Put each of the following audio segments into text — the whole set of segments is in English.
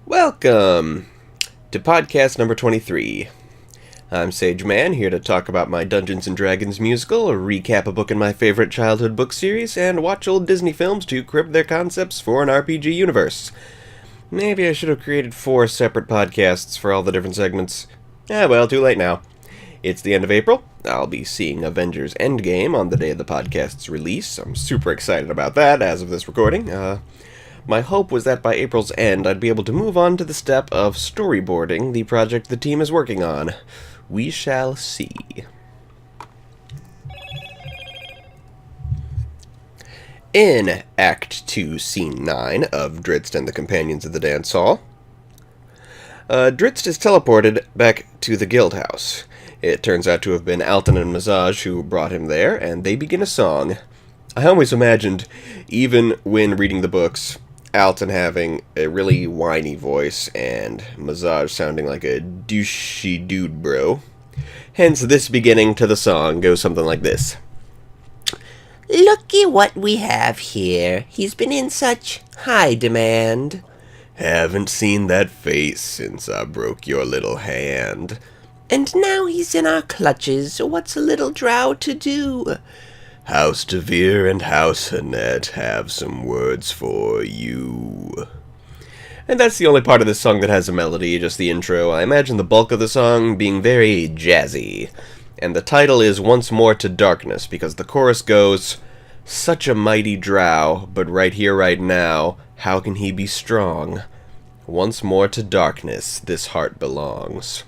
Welcome to podcast number 23. I'm Sage Mann, here to talk about my Dungeons & Dragons musical, recap a book in my favorite childhood book series, and watch old Disney films to crib their concepts for an RPG universe. Maybe I should have created 4 separate podcasts for all the different segments. Well, too late now. It's the end of April. I'll be seeing Avengers Endgame on the day of the podcast's release. I'm super excited about that as of this recording. My hope was that by April's end, I'd be able to move on to the step of storyboarding the project the team is working on. We shall see. In Act 2, Scene 9 of Drizzt and the Companions of the Dance Hall, Drizzt is teleported back to the guild house. It turns out to have been Alton and Mazaj who brought him there, and they begin a song. I always imagined, even when reading the books, Alton having a really whiny voice and Mazaj sounding like a douchey dude bro. Hence, this beginning to the song goes something like this. Looky what we have here. He's been in such high demand. Haven't seen that face since I broke your little hand. And now he's in our clutches. What's a little drow to do? House Devere and House Annette have some words for you. And that's the only part of this song that has a melody, just the intro. I imagine the bulk of the song being very jazzy. And the title is Once More to Darkness, because the chorus goes, such a mighty drow, but right here, right now, how can he be strong? Once more to darkness, this heart belongs.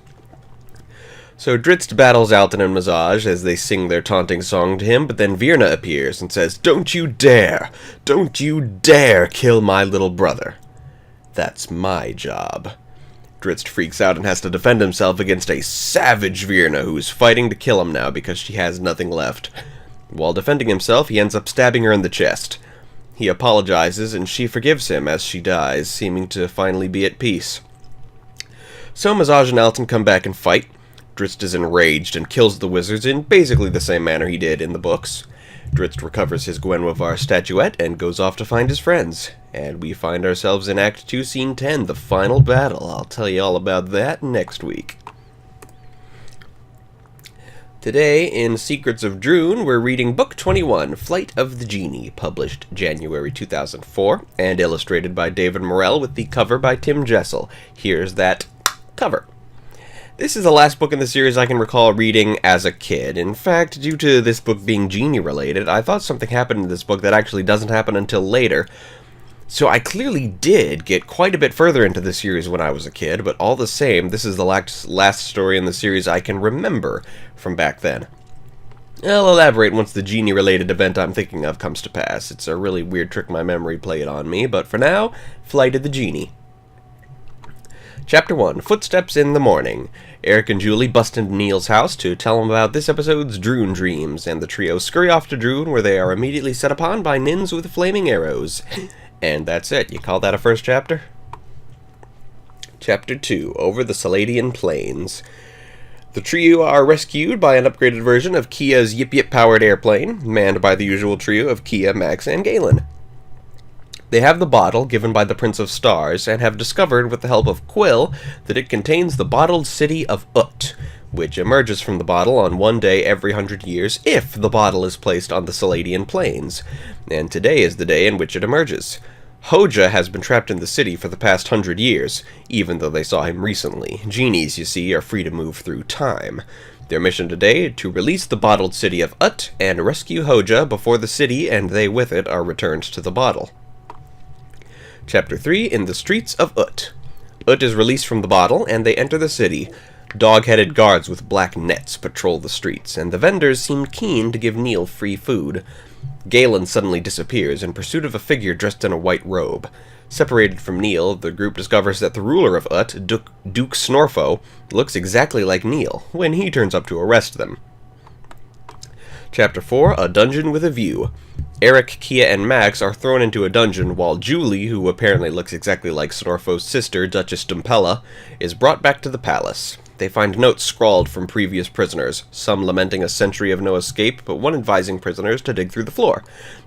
So Drizzt battles Alton and Mazaj as they sing their taunting song to him, but then Virna appears and says, don't you dare kill my little brother. That's my job. Drizzt freaks out and has to defend himself against a savage Virna who's fighting to kill him now because she has nothing left. While defending himself, he ends up stabbing her in the chest. He apologizes and she forgives him as she dies, seeming to finally be at peace. So Mazaj and Alton come back and fight. Drizzt is enraged and kills the wizards in basically the same manner he did in the books. Drizzt recovers his Gwenwivar statuette and goes off to find his friends. And we find ourselves in Act 2, Scene 10, the final battle. I'll tell you all about that next week. Today, in Secrets of Droon, we're reading Book 21, Flight of the Genie, published January 2004, and illustrated by David Morrell with the cover by Tim Jessel. Here's that cover. This is the last book in the series I can recall reading as a kid. In fact, due to this book being Genie-related, I thought something happened in this book that actually doesn't happen until later. So I clearly did get quite a bit further into the series when I was a kid, but all the same, this is the last story in the series I can remember from back then. I'll elaborate once the Genie-related event I'm thinking of comes to pass. It's a really weird trick my memory played on me, but for now, Flight of the Genie. Chapter 1, Footsteps in the Morning. Eric and Julie bust into Neil's house to tell him about this episode's Droon dreams, and the trio scurry off to Droon, where they are immediately set upon by Nins with flaming arrows. And that's it. You call that a first chapter? Chapter 2, Over the Saladian Plains. The trio are rescued by an upgraded version of Kia's Yip-Yip-powered airplane, manned by the usual trio of Kia, Max, and Galen. They have the bottle given by the Prince of Stars, and have discovered, with the help of Quill, that it contains the bottled city of Ut, which emerges from the bottle on one day every 100 years if the bottle is placed on the Saladian Plains, and today is the day in which it emerges. Hoja has been trapped in the city for the past 100 years, even though they saw him recently. Genies, you see, are free to move through time. Their mission today, to release the bottled city of Ut, and rescue Hoja before the city and they with it are returned to the bottle. Chapter 3, In the Streets of Ut. Ut is released from the bottle, and they enter the city. Dog-headed guards with black nets patrol the streets, and the vendors seem keen to give Neil free food. Galen suddenly disappears in pursuit of a figure dressed in a white robe. Separated from Neil, the group discovers that the ruler of Ut, Duke Snorfo, looks exactly like Neil, when he turns up to arrest them. Chapter 4, A Dungeon with a View. Eric, Kia, and Max are thrown into a dungeon while Julie, who apparently looks exactly like Snorfo's sister, Duchess Dumpella, is brought back to the palace. They find notes scrawled from previous prisoners, some lamenting a century of no escape, but one advising prisoners to dig through the floor.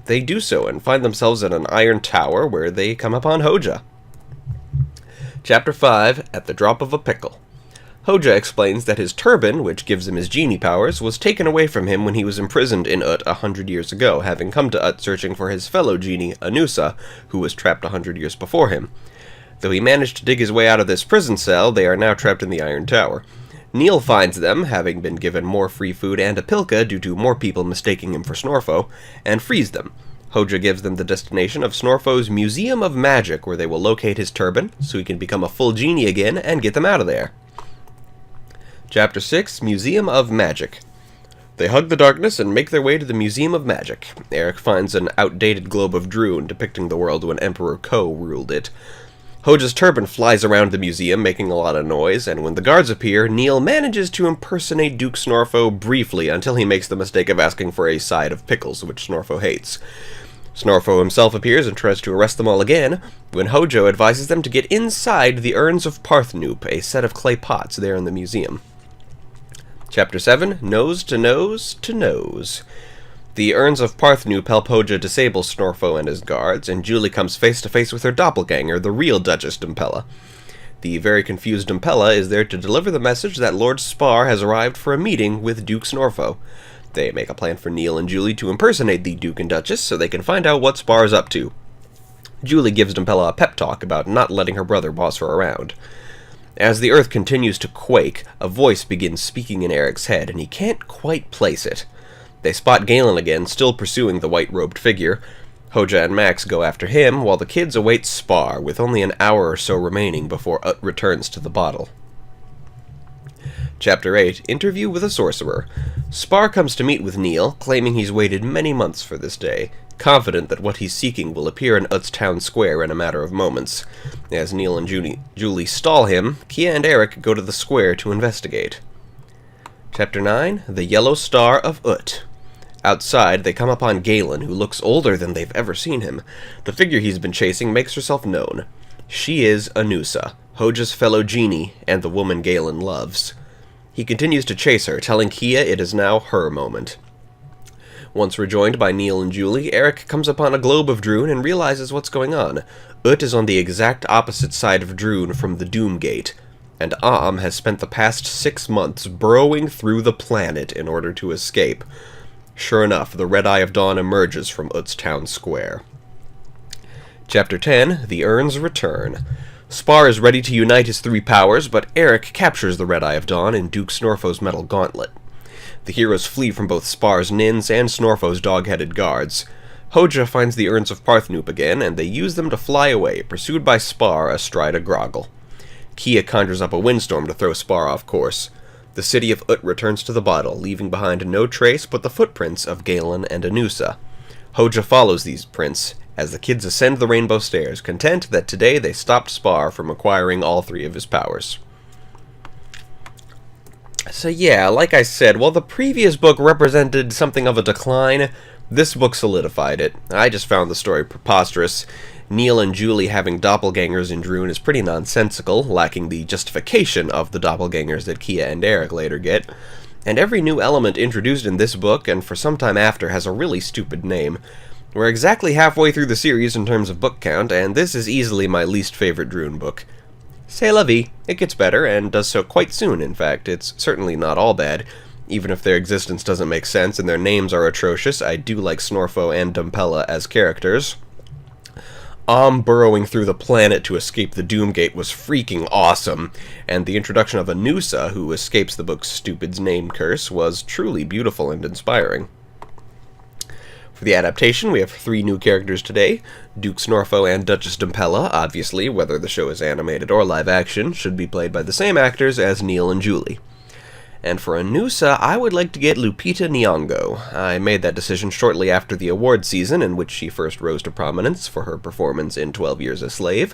They do so and find themselves in an iron tower where they come upon Hoja. Chapter 5, At the Drop of a Pickle. Hoja explains that his turban, which gives him his genie powers, was taken away from him when he was imprisoned in Ut 100 years ago, having come to Ut searching for his fellow genie, Anusa, who was trapped 100 years before him. Though he managed to dig his way out of this prison cell, they are now trapped in the Iron Tower. Neil finds them, having been given more free food and a pilka due to more people mistaking him for Snorfo, and frees them. Hoja gives them the destination of Snorfo's Museum of Magic, where they will locate his turban, so he can become a full genie again and get them out of there. Chapter 6, Museum of Magic. They hug the darkness and make their way to the Museum of Magic. Eric finds an outdated globe of Droon depicting the world when Emperor Ko ruled it. Hoja's turban flies around the museum, making a lot of noise, and when the guards appear, Neil manages to impersonate Duke Snorfo briefly until he makes the mistake of asking for a side of pickles, which Snorfo hates. Snorfo himself appears and tries to arrest them all again, when Hojo advises them to get inside the Urns of Parthenoop, a set of clay pots there in the museum. Chapter 7, Nose to Nose to Nose. The Urns of Parthenoop help Hoja disable Snorfo and his guards, and Julie comes face to face with her doppelganger, the real Duchess Dumpella. The very confused Dumpella is there to deliver the message that Lord Spar has arrived for a meeting with Duke Snorfo. They make a plan for Neil and Julie to impersonate the Duke and Duchess so they can find out what Spar is up to. Julie gives Dumpella a pep talk about not letting her brother boss her around. As the earth continues to quake, a voice begins speaking in Eric's head, and he can't quite place it. They spot Galen again, still pursuing the white-robed figure. Hoja and Max go after him, while the kids await Spar, with only an hour or so remaining before Ut returns to the bottle. Chapter 8, Interview with a Sorcerer. Spar comes to meet with Neil, claiming he's waited many months for this day, confident that what he's seeking will appear in Ut's town square in a matter of moments. As Neil and Julie stall him, Kia and Eric go to the square to investigate. Chapter 9, The Yellow Star of Ut. Outside, they come upon Galen, who looks older than they've ever seen him. The figure he's been chasing makes herself known. She is Anusa, Hoja's fellow genie, and the woman Galen loves. He continues to chase her, telling Kia it is now her moment. Once rejoined by Neil and Julie, Eric comes upon a globe of Droon and realizes what's going on. Ut is on the exact opposite side of Droon from the Doom Gate, and Am has spent the past 6 months burrowing through the planet in order to escape. Sure enough, the Red Eye of Dawn emerges from Ut's town square. Chapter 10, The Urns Return. Spar is ready to unite his 3 powers, but Eric captures the Red Eye of Dawn in Duke Snorfo's metal gauntlet. The heroes flee from both Spar's nins and Snorfo's dog-headed guards. Hoja finds the Urns of Parthenoop again, and they use them to fly away, pursued by Spar astride a groggle. Kia conjures up a windstorm to throw Spar off course. The city of Ut returns to the bottle, leaving behind no trace but the footprints of Galen and Anusa. Hoja follows these prints as the kids ascend the rainbow stairs, content that today they stopped Spar from acquiring all 3 of his powers. So yeah, like I said, while the previous book represented something of a decline, this book solidified it. I just found the story preposterous. Neil and Julie having doppelgangers in Droon is pretty nonsensical, lacking the justification of the doppelgangers that Kia and Eric later get. And every new element introduced in this book, and for some time after, has a really stupid name. We're exactly halfway through the series in terms of book count, and this is easily my least favorite Droon book. C'est la vie. It gets better, and does so quite soon, in fact. It's certainly not all bad. Even if their existence doesn't make sense and their names are atrocious, I do like Snorfo and Dumpella as characters. Burrowing through the planet to escape the Doomgate was freaking awesome, and the introduction of Anusa, who escapes the book's stupid name curse, was truly beautiful and inspiring. For the adaptation, we have 3 new characters today. Duke Snorfo and Duchess Dumpella, obviously, whether the show is animated or live action, should be played by the same actors as Neil and Julie. And for Anusa, I would like to get Lupita Nyong'o. I made that decision shortly after the award season, in which she first rose to prominence for her performance in 12 Years a Slave.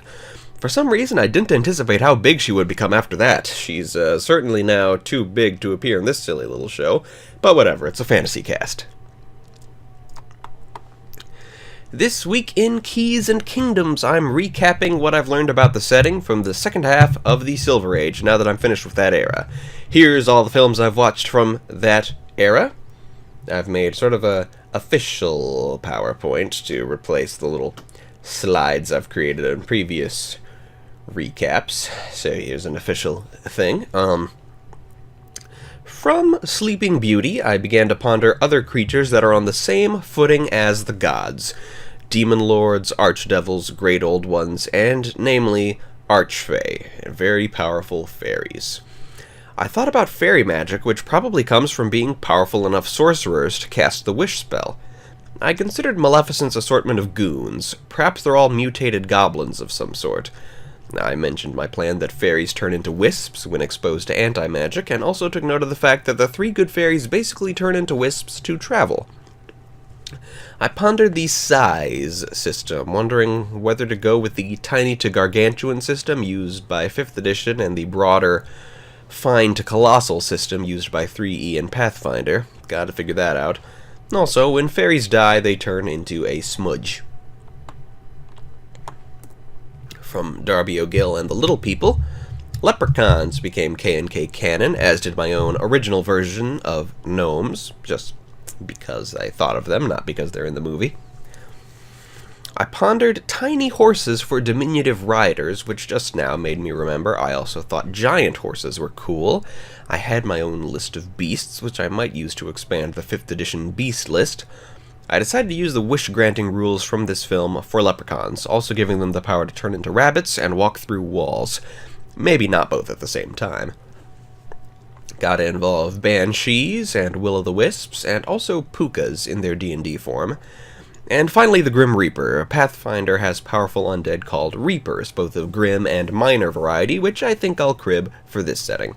For some reason, I didn't anticipate how big she would become after that. She's certainly now too big to appear in this silly little show, but whatever, it's a fantasy cast. This week in Keys and Kingdoms, I'm recapping what I've learned about the setting from the second half of the Silver Age, now that I'm finished with that era. Here's all the films I've watched from that era. I've made sort of a official PowerPoint to replace the little slides I've created in previous recaps. So here's an official thing. From Sleeping Beauty, I began to ponder other creatures that are on the same footing as the gods. Demon lords, archdevils, great old ones, and, namely, archfey, very powerful fairies. I thought about fairy magic, which probably comes from being powerful enough sorcerers to cast the wish spell. I considered Maleficent's assortment of goons. Perhaps they're all mutated goblins of some sort. I mentioned my plan that fairies turn into wisps when exposed to anti-magic, and also took note of the fact that the 3 good fairies basically turn into wisps to travel. I pondered the size system, wondering whether to go with the tiny to gargantuan system used by 5th edition and the broader fine to colossal system used by 3E and Pathfinder. Gotta figure that out. Also, when fairies die, they turn into a smudge. From Darby O'Gill and the Little People, leprechauns became K&K canon, as did my own original version of gnomes, just because I thought of them, not because they're in the movie. I pondered tiny horses for diminutive riders, which just now made me remember I also thought giant horses were cool. I had my own list of beasts, which I might use to expand the 5th edition beast list. I decided to use the wish-granting rules from this film for leprechauns, also giving them the power to turn into rabbits and walk through walls. Maybe not both at the same time. Gotta involve banshees and will-o'-the-wisps, and also pukas in their D&D form. And finally, the Grim Reaper. Pathfinder has powerful undead called Reapers, both of Grim and Minor variety, which I think I'll crib for this setting.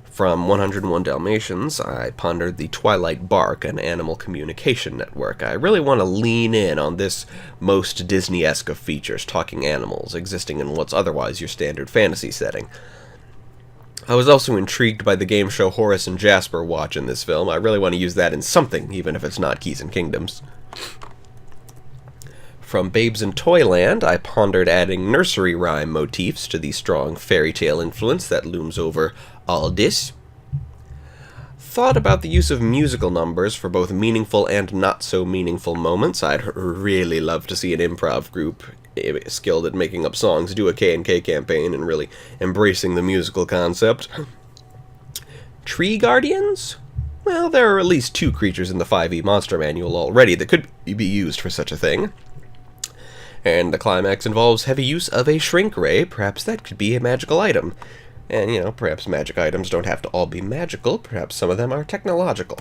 From 101 Dalmatians, I pondered the Twilight Bark, an animal communication network. I really want to lean in on this most Disney-esque of features, talking animals, existing in what's otherwise your standard fantasy setting. I was also intrigued by the game show Horace and Jasper watch in this film. I really want to use that in something, even if it's not Keys and Kingdoms. From Babes in Toyland, I pondered adding nursery rhyme motifs to the strong fairy tale influence that looms over all this. Thought about the use of musical numbers for both meaningful and not-so-meaningful moments. I'd really love to see an improv group skilled at making up songs do a K&K campaign and really embracing the musical concept. Tree Guardians? Well, there are at least 2 creatures in the 5e Monster Manual already that could be used for such a thing. And the climax involves heavy use of a shrink ray. Perhaps that could be a magical item. And, perhaps magic items don't have to all be magical. Perhaps some of them are technological.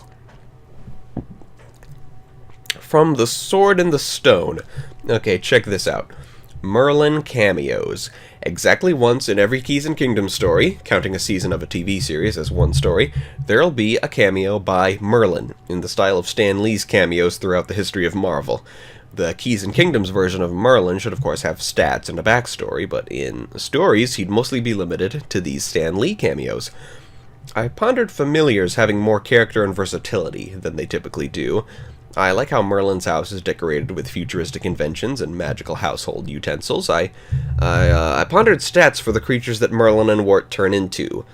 From The Sword and the Stone. Okay, check this out. Merlin cameos. Exactly once in every Keys and Kingdoms story, counting a season of a TV series as one story, there'll be a cameo by Merlin, in the style of Stan Lee's cameos throughout the history of Marvel. The Keys and Kingdoms version of Merlin should of course have stats and a backstory, but in stories he'd mostly be limited to these Stan Lee cameos. I pondered familiars having more character and versatility than they typically do. I like how Merlin's house is decorated with futuristic inventions and magical household utensils. I pondered stats for the creatures that Merlin and Wart turn into.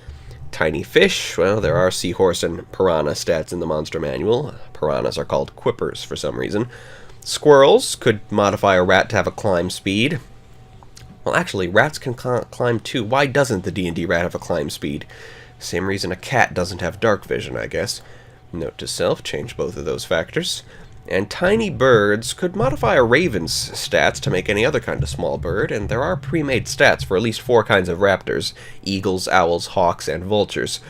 Tiny fish, well, there are seahorse and piranha stats in the Monster Manual. Piranhas are called quippers for some reason. Squirrels could modify a rat to have a climb speed. Well, actually, rats can climb too. Why doesn't the D&D rat have a climb speed? Same reason a cat doesn't have dark vision, I guess. Note to self, change both of those factors. And tiny birds could modify a raven's stats to make any other kind of small bird, and there are pre-made stats for at least 4 kinds of raptors: eagles, owls, hawks, and vultures.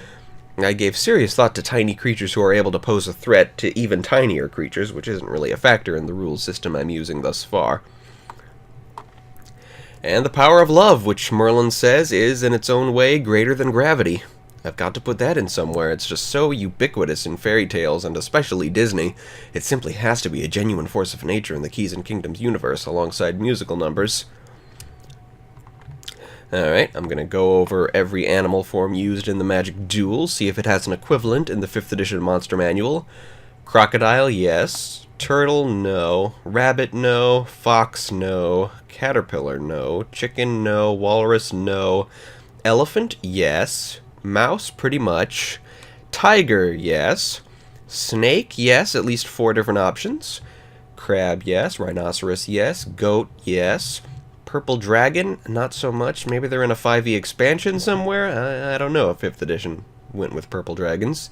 I gave serious thought to tiny creatures who are able to pose a threat to even tinier creatures, which isn't really a factor in the rules system I'm using thus far. And the power of love, which Merlin says is, in its own way, greater than gravity. I've got to put that in somewhere. It's just so ubiquitous in fairy tales, and especially Disney. It simply has to be a genuine force of nature in the Keys and Kingdoms universe, alongside musical numbers. Alright, I'm going to go over every animal form used in the Magic Duel, see if it has an equivalent in the 5th edition Monster Manual. Crocodile, yes. Turtle, no. Rabbit, no. Fox, no. Caterpillar, no. Chicken, no. Walrus, no. Elephant, yes. Mouse, pretty much. Tiger, yes. Snake, yes, at least 4 different options. Crab, yes. Rhinoceros, yes. Goat, yes. Purple Dragon, not so much. Maybe they're in a 5e expansion somewhere? I don't know if 5th edition went with Purple Dragons.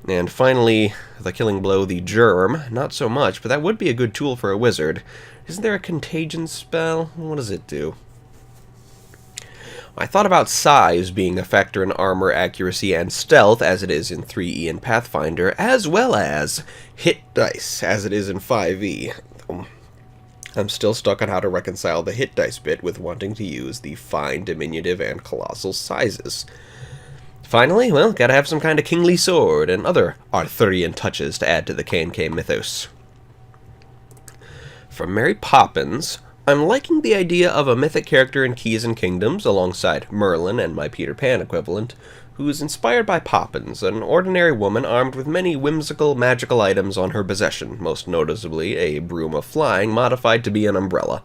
And finally, the Killing Blow, the Germ. Not so much, but that would be a good tool for a wizard. Isn't there a contagion spell? What does it do? I thought about size being a factor in armor, accuracy, and stealth, as it is in 3e and Pathfinder, as well as hit dice, as it is in 5e. I'm still stuck on how to reconcile the hit dice bit with wanting to use the fine, diminutive, and colossal sizes. Finally, well, gotta have some kind of kingly sword and other Arthurian touches to add to the K&K mythos. From Mary Poppins, I'm liking the idea of a mythic character in Keys and Kingdoms alongside Merlin and my Peter Pan equivalent, who is inspired by Poppins, an ordinary woman armed with many whimsical magical items on her possession, most noticeably a broom of flying modified to be an umbrella.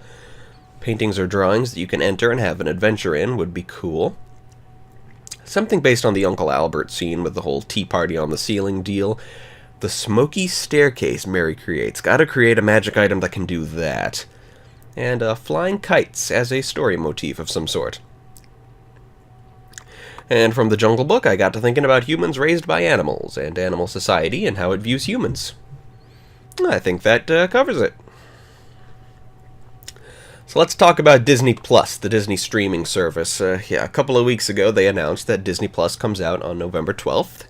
Paintings or drawings that you can enter and have an adventure in would be cool. Something based on the Uncle Albert scene with the whole tea party on the ceiling deal. The smoky staircase Mary creates. Gotta create a magic item that can do that. And flying kites as a story motif of some sort. And from the Jungle Book, I got to thinking about humans raised by animals, and animal society, and how it views humans. I think that covers it. So let's talk about Disney Plus, the Disney streaming service. A couple of weeks ago, they announced that Disney Plus comes out on November 12th.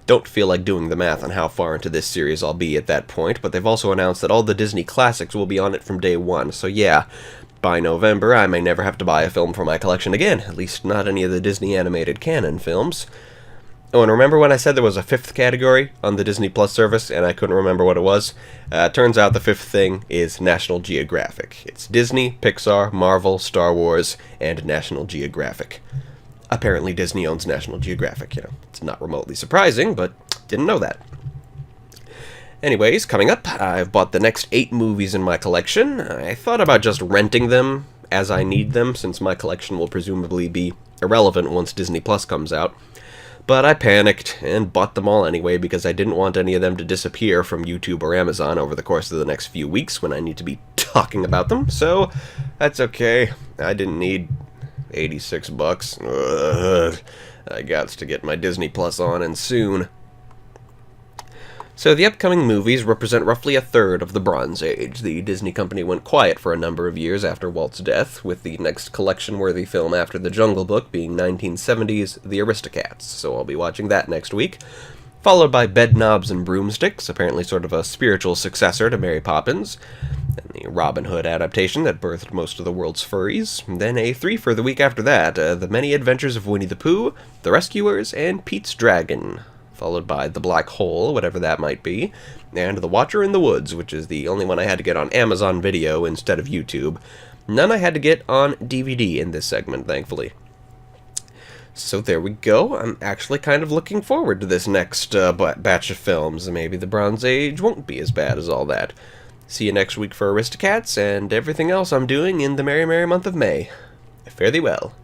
Don't feel like doing the math on how far into this series I'll be at that point, but they've also announced that all the Disney classics will be on it from day one, so yeah, by November I may never have to buy a film for my collection again, at least not any of the Disney animated canon films. Oh, and remember when I said there was a 5th category on the Disney Plus service, and I couldn't remember what it was? Turns out the 5th thing is National Geographic. It's Disney, Pixar, Marvel, Star Wars, and National Geographic. Apparently Disney owns National Geographic, It's not remotely surprising, but didn't know that. Anyways, coming up, I've bought the next 8 movies in my collection. I thought about just renting them as I need them, since my collection will presumably be irrelevant once Disney Plus comes out. But I panicked and bought them all anyway because I didn't want any of them to disappear from YouTube or Amazon over the course of the next few weeks when I need to be talking about them, so that's okay. I didn't need $86. I got to get my Disney Plus on, and soon. So the upcoming movies represent roughly a third of the Bronze Age. The Disney company went quiet for a number of years after Walt's death, with the next collection-worthy film after The Jungle Book being 1970's The Aristocats, so I'll be watching that next week. Followed by Bedknobs and Broomsticks, apparently sort of a spiritual successor to Mary Poppins, and the Robin Hood adaptation that birthed most of the world's furries. Then a 3 for the week after that, The Many Adventures of Winnie the Pooh, The Rescuers, and Pete's Dragon. Followed by The Black Hole, whatever that might be, and The Watcher in the Woods, which is the only one I had to get on Amazon Video instead of YouTube. None I had to get on DVD in this segment, thankfully. So there we go. I'm actually kind of looking forward to this next batch of films. Maybe the Bronze Age won't be as bad as all that. See you next week for Aristocats and everything else I'm doing in the merry, merry month of May. Fare thee well.